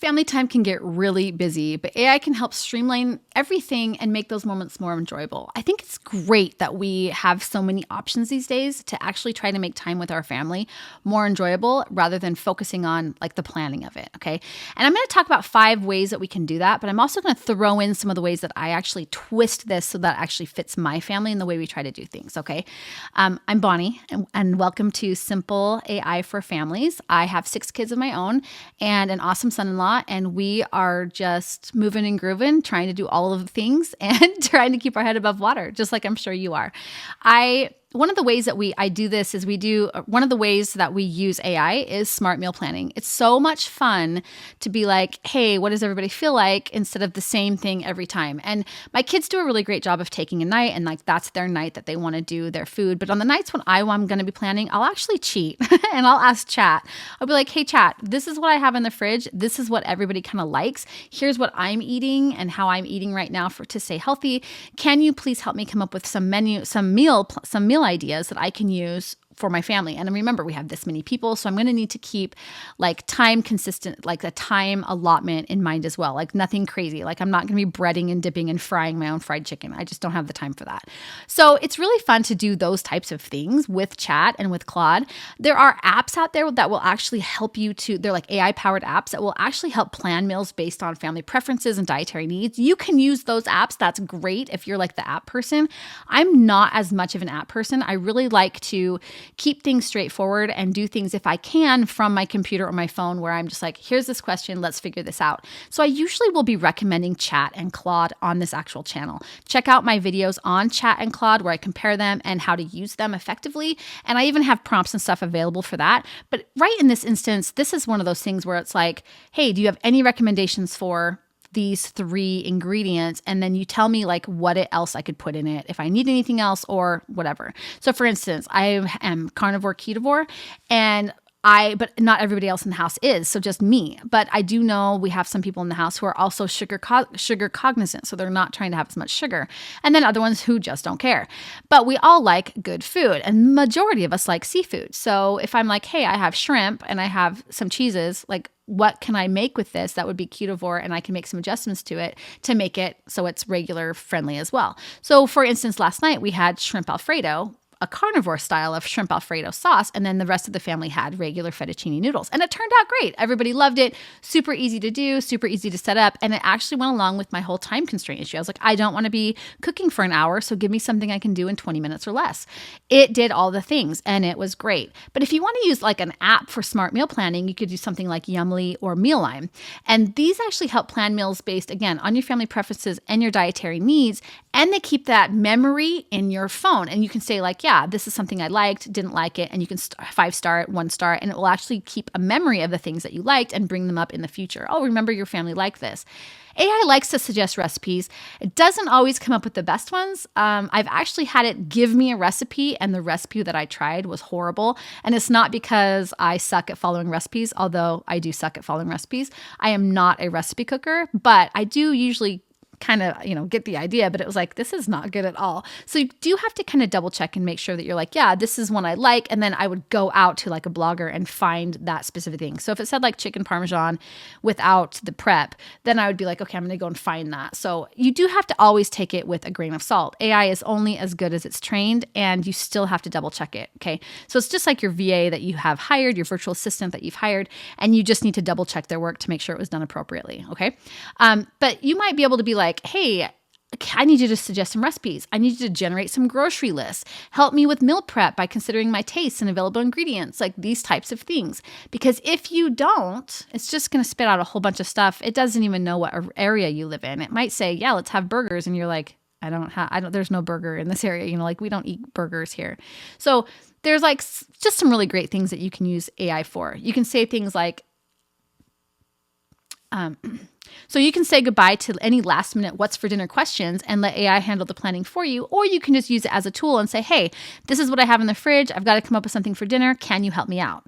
Family time can get really busy, but AI can help streamline everything and make those moments more enjoyable. I think it's great that we have so many options these days to actually try to make time with our family more enjoyable rather than focusing on like the planning of it, okay? And I'm going to talk about 5 ways that we can do that, but I'm also going to throw in some of the ways that I actually twist this so that actually fits my family and the way we try to do things, okay? I'm Bonnie, and welcome to Simple AI for Families. I have 6 kids of my own and an awesome son-in-law, and we are just moving and grooving, trying to do all of the things and trying to keep our head above water, just like I'm sure you are. One of the ways that I do this is one of the ways that we use AI is smart meal planning. It's so much fun to be like, hey, what does everybody feel like, instead of the same thing every time. And my kids do a really great job of taking a night, and like that's their night that they want to do their food. But on the nights when I'm going to be planning, I'll actually cheat and I'll ask Chat. I'll be like, hey Chat, this is what I have in the fridge. This is what everybody kind of likes. Here's what I'm eating and how I'm eating right now to stay healthy. Can you please help me come up with some meal ideas that I can use for my family? And remember, we have this many people, so I'm going to need to keep like time consistent, like a time allotment in mind as well. Like nothing crazy. Like I'm not going to be breading and dipping and frying my own fried chicken. I just don't have the time for that. So it's really fun to do those types of things with Chat and with Claude. There are apps out there that will actually help you they're like AI powered apps that will actually help plan meals based on family preferences and dietary needs. You can use those apps. That's great if you're like the app person. I'm not as much of an app person. I really like to keep things straightforward and do things, if I can, from my computer or my phone, where I'm just like, here's this question, let's figure this out. So I usually will be recommending Chat and Claude on this actual channel. Check out my videos on Chat and Claude where I compare them and how to use them effectively. And I even have prompts and stuff available for that. But right in this instance, this is one of those things where it's like, hey, do you have any recommendations for these 3 ingredients? And then you tell me like what else I could put in it, if I need anything else or whatever. So for instance, I am carnivore, ketovore, but not everybody else in the house is, so just me. But I do know we have some people in the house who are also sugar cognizant, so they're not trying to have as much sugar. And then other ones who just don't care. But we all like good food, and majority of us like seafood. So if I'm like, hey, I have shrimp and I have some cheeses, like what can I make with this that would be ketovore, and I can make some adjustments to it to make it so it's regular friendly as well. So for instance, last night we had shrimp Alfredo, a carnivore style of shrimp Alfredo sauce, and then the rest of the family had regular fettuccine noodles. And it turned out great. Everybody loved it. Super easy to do, super easy to set up. And it actually went along with my whole time constraint issue. I was like, I don't want to be cooking for an hour, so give me something I can do in 20 minutes or less. It did all the things, and it was great. But if you want to use like an app for smart meal planning, you could do something like Yumly or Mealime. And these actually help plan meals based, again, on your family preferences and your dietary needs. And they keep that memory in your phone. And you can say like, yeah, this is something I liked, didn't like it, and you can 5-star it, 1-star, and it will actually keep a memory of the things that you liked and bring them up in the future. Oh, remember your family liked this. AI likes to suggest recipes. It doesn't always come up with the best ones. I've actually had it give me a recipe, and the recipe that I tried was horrible. And it's not because I suck at following recipes, although I do suck at following recipes. I am not a recipe cooker, but I do usually kind of, get the idea, but it was like, this is not good at all. So you do have to kind of double check and make sure that you're like, yeah, this is one I like. And then I would go out to like a blogger and find that specific thing. So if it said like chicken Parmesan without the prep, then I would be like, okay, I'm going to go and find that. So you do have to always take it with a grain of salt. AI is only as good as it's trained, and you still have to double check it. Okay. So it's just like your VA that you have hired, your virtual assistant that you've hired, and you just need to double check their work to make sure it was done appropriately. Okay. But you might be able to be like, hey, I need you to suggest some recipes. I need you to generate some grocery lists. Help me with meal prep by considering my tastes and available ingredients, like these types of things. Because if you don't, it's just going to spit out a whole bunch of stuff. It doesn't even know what area you live in. It might say, yeah, let's have burgers. And you're like, there's no burger in this area. Like we don't eat burgers here. So there's like just some really great things that you can use AI for. You can say things like, so you can say goodbye to any last minute what's for dinner questions and let AI handle the planning for you. Or you can just use it as a tool and say, hey, this is what I have in the fridge. I've got to come up with something for dinner. Can you help me out?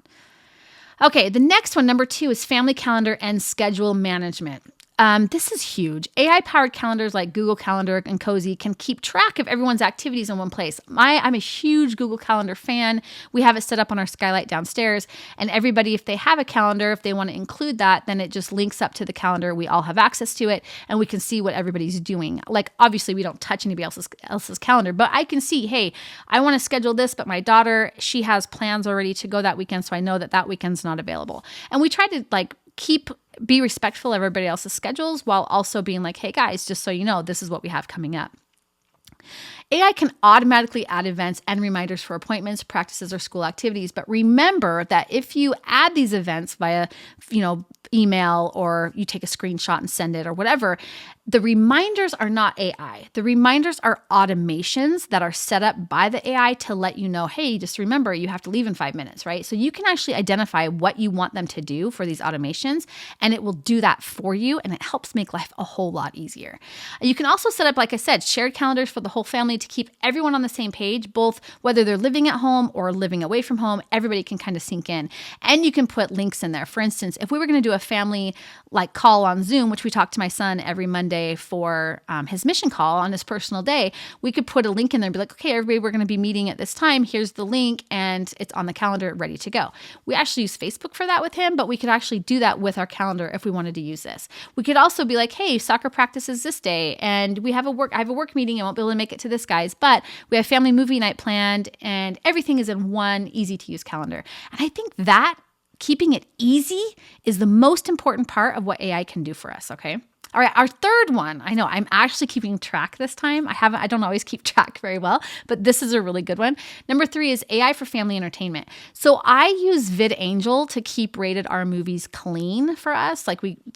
Okay, the next one, number 2, is family calendar and schedule management. This is huge. AI-powered calendars like Google Calendar and Cozy can keep track of everyone's activities in one place. I'm a huge Google Calendar fan. We have it set up on our skylight downstairs, and everybody, if they have a calendar, if they want to include that, then it just links up to the calendar. We all have access to it, and we can see what everybody's doing. Like, obviously, we don't touch anybody else's calendar, but I can see, hey, I want to schedule this, but my daughter, she has plans already to go that weekend, so I know that weekend's not available. And we try to be respectful of everybody else's schedules while also being like, hey guys, just so you know, this is what we have coming up. AI can automatically add events and reminders for appointments, practices, or school activities. But remember that if you add these events via, email, or you take a screenshot and send it or whatever, the reminders are not AI. The reminders are automations that are set up by the AI to let you know, hey, just remember you have to leave in 5 minutes, right? So you can actually identify what you want them to do for these automations, and it will do that for you, and it helps make life a whole lot easier. You can also set up, like I said, shared calendars for the whole family to keep everyone on the same page, both whether they're living at home or living away from home. Everybody can kind of sync in, and you can put links in there. For instance, if we were going to do a family call on Zoom, which we talk to my son every Monday for his mission call on his personal day, we could put a link in there and be like, okay, everybody, we're going to be meeting at this time. Here's the link, and it's on the calendar, ready to go. We actually use Facebook for that with him, but we could actually do that with our calendar if we wanted to use this. We could also be like, hey, soccer practice is this day, and I have a work meeting. I won't be able to make it to this, guys, but we have family movie night planned, and everything is in one easy to use calendar. And I think that keeping it easy is the most important part of what AI can do for us, okay? All right, our third one. I know I'm actually keeping track this time. I don't always keep track very well, but this is a really good one. Number 3 is AI for family entertainment. So I use VidAngel to keep rated R movies clean for us,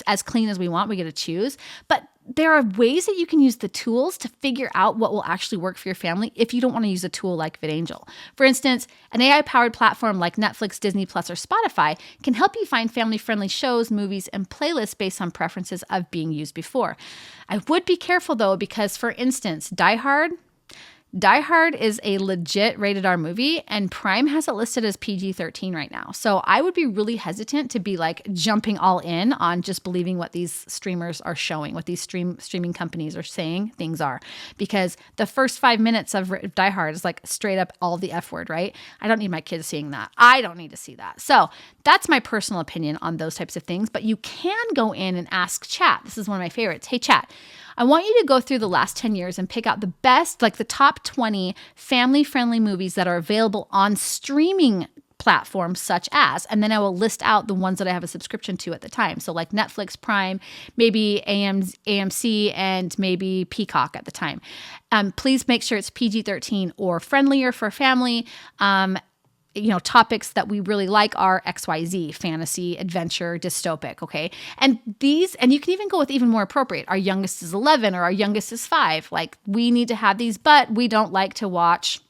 as clean as we want. We get to choose, but there are ways that you can use the tools to figure out what will actually work for your family if you don't want to use a tool like VidAngel. For instance, an AI-powered platform like Netflix, Disney Plus, or Spotify can help you find family-friendly shows, movies, and playlists based on preferences of being used before. I would be careful, though, because, for instance, Die Hard is a legit rated R movie, and Prime has it listed as PG-13 right now. So I would be really hesitant to be jumping all in on just believing what these streamers are showing, what these streaming companies are saying things are, because the first 5 minutes of Die Hard is straight up all the F word, right? I don't need my kids seeing that. I don't need to see that. So that's my personal opinion on those types of things, but you can go in and ask Chat. This is one of my favorites. Hey, Chat, I want you to go through the last 10 years and pick out the best, the top 20 family-friendly movies that are available on streaming platforms such as, and then I will list out the ones that I have a subscription to at the time. So Netflix, Prime, maybe AMC, and maybe Peacock at the time. Please make sure it's PG-13 or friendlier for family. Topics that we really like are XYZ, fantasy, adventure, dystopic, okay? And you can even go with even more appropriate. Our youngest is 11 or our youngest is 5. We need to have these, but we don't like to watch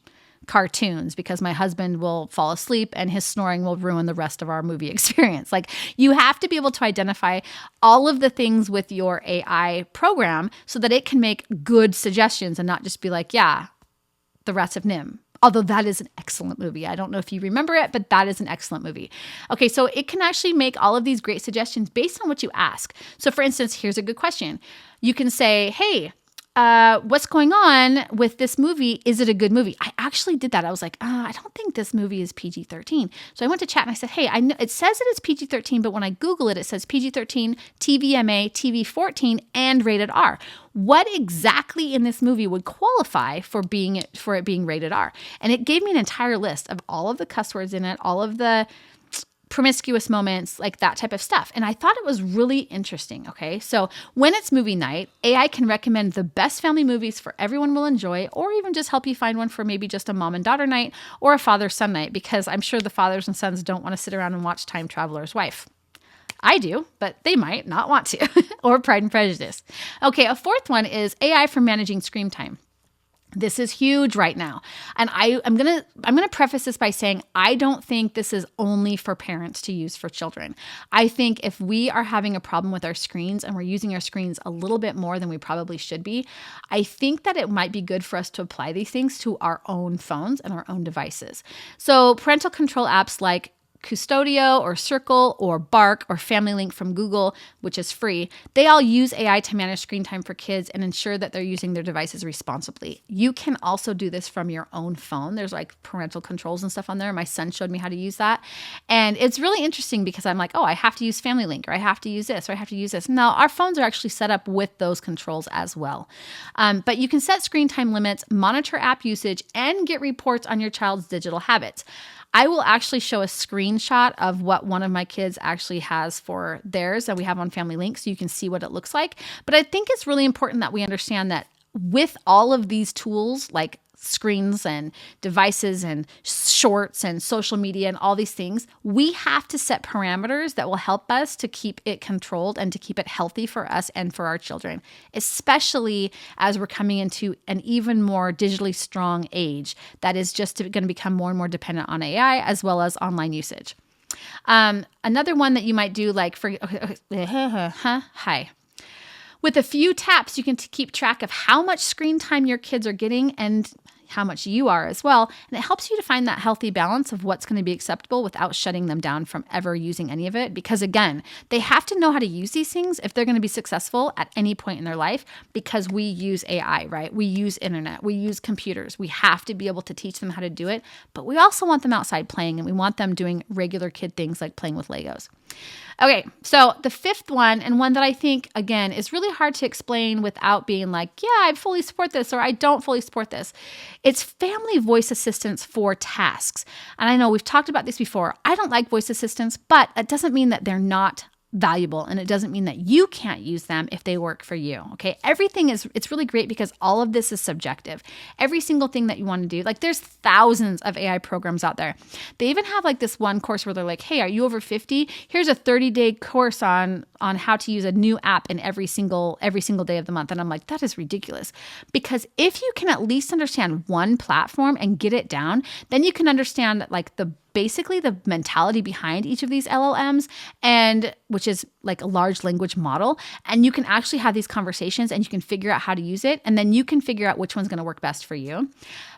cartoons because my husband will fall asleep and his snoring will ruin the rest of our movie experience. You have to be able to identify all of the things with your AI program so that it can make good suggestions and not just be the Rats of Nim. Although that is an excellent movie. I don't know if you remember it, but that is an excellent movie. Okay, so it can actually make all of these great suggestions based on what you ask. So for instance, here's a good question. You can say, hey, what's going on with this movie? Is it a good movie? I actually did that. I was like, I don't think this movie is PG-13. So I went to Chat and I said, hey, I know it says that it's PG-13, but when I Google it, it says PG-13, TVMA, TV-14, and rated R. What exactly in this movie would qualify for it being rated R? And it gave me an entire list of all of the cuss words in it, all of the promiscuous moments, that type of stuff. And I thought it was really interesting, okay? So when it's movie night, AI can recommend the best family movies for everyone will enjoy, or even just help you find one for maybe just a mom and daughter night or a father-son night, because I'm sure the fathers and sons don't want to sit around and watch Time Traveler's Wife. I do, but they might not want to, or Pride and Prejudice. Okay, a fourth one is AI for managing screen time. This is huge right now. And I'm gonna preface this by saying I don't think this is only for parents to use for children. I think if we are having a problem with our screens and we're using our screens a little bit more than we probably should be, I think that it might be good for us to apply these things to our own phones and our own devices. So parental control apps like Custodio or Circle or Bark or Family Link from Google, which is free, they all use AI to manage screen time for kids and ensure that they're using their devices responsibly. You can also do this from your own phone. There's like parental controls and stuff on there. My son showed me how to use that. And it's really interesting because I'm like, oh, I have to use Family Link, or I have to use this, or I have to use this. No, our phones are actually set up with those controls as well. But you can set screen time limits, monitor app usage, and get reports on your child's digital habits. I will actually show a screenshot of what one of my kids actually has for theirs that we have on Family Link so you can see what it looks like. But I think it's really important that we understand that with all of these tools like screens and devices and shorts and social media and all these things, we have to set parameters that will help us to keep it controlled and to keep it healthy for us and for our children, especially as we're coming into an even more digitally strong age that is just going to become more and more dependent on AI as well as online usage. Another one that you might do like for, hi. With a few taps, you can keep track of how much screen time your kids are getting and how much you are as well. And it helps you to find that healthy balance of what's going to be acceptable without shutting them down from ever using any of it. Because again, they have to know how to use these things if they're going to be successful at any point in their life, because we use AI, right? We use internet, we use computers. We have to be able to teach them how to do it, but we also want them outside playing, and we want them doing regular kid things like playing with Legos. Okay, so the fifth one, and one that I think, again, is really hard to explain without being like, yeah, I fully support this, or I don't fully support this. It's family voice assistants for tasks. And I know we've talked about this before. I don't like voice assistants, but it doesn't mean that they're not valuable, and it doesn't mean that you can't use them if they work for you. Okay, it's really great because all of this is subjective. Every single thing that you want to do, like there's thousands of AI programs out there. They even have like this one course where they're like, hey, are you over 50? Here's a 30-day course on how to use a new app in every single day of the month. And I'm like, that is ridiculous, because if you can at least understand one platform and get it down, then you can understand like basically the mentality behind each of these LLMs, and which is like a large language model. And you can actually have these conversations and you can figure out how to use it. And then you can figure out which one's going to work best for you.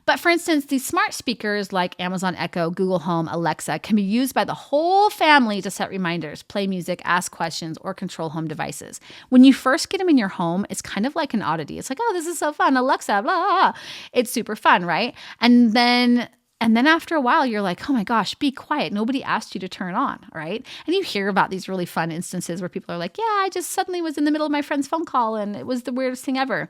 But for instance, these smart speakers like Amazon Echo, Google Home, Alexa can be used by the whole family to set reminders, play music, ask questions, or control home devices. When you first get them in your home, it's kind of like an oddity. It's like, oh, this is so fun. Alexa, blah, blah. It's super fun, right? And then after a while, you're like, oh my gosh, be quiet. Nobody asked you to turn on, right? And you hear about these really fun instances where people are like, yeah, I just suddenly was in the middle of my friend's phone call and it was the weirdest thing ever.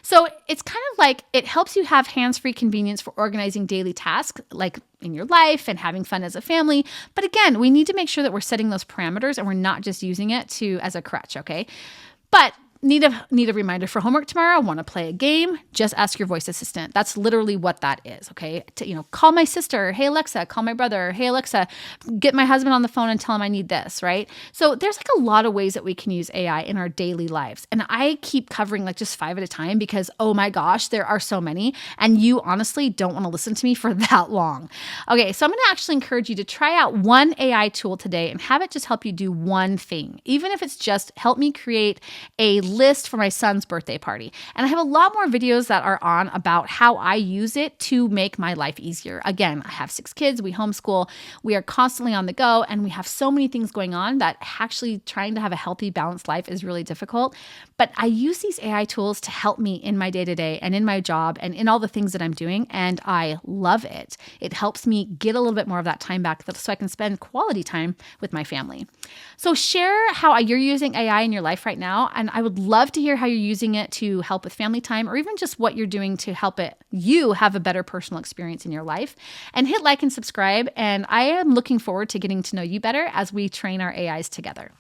So it's kind of like it helps you have hands-free convenience for organizing daily tasks, like in your life and having fun as a family. But again, we need to make sure that we're setting those parameters and we're not just using it as a crutch, okay? But need a reminder for homework tomorrow? Want to play a game? Just ask your voice assistant. That's literally what that is, okay? Call my sister. Hey, Alexa, call my brother. Hey, Alexa, get my husband on the phone and tell him I need this, right? So there's like a lot of ways that we can use AI in our daily lives. And I keep covering like just 5 at a time because, oh my gosh, there are so many. And you honestly don't want to listen to me for that long. Okay, so I'm going to actually encourage you to try out one AI tool today and have it just help you do one thing. Even if it's just help me create a list for my son's birthday party. And I have a lot more videos that are on about how I use it to make my life easier. Again, I have 6 kids, we homeschool, we are constantly on the go, and we have so many things going on that actually trying to have a healthy, balanced life is really difficult. But I use these AI tools to help me in my day-to-day and in my job and in all the things that I'm doing, and I love it. It helps me get a little bit more of that time back so I can spend quality time with my family. So share how you're using AI in your life right now, and I would love to hear how you're using it to help with family time, or even just what you're doing to help you have a better personal experience in your life. And hit like and subscribe. And I am looking forward to getting to know you better as we train our AIs together.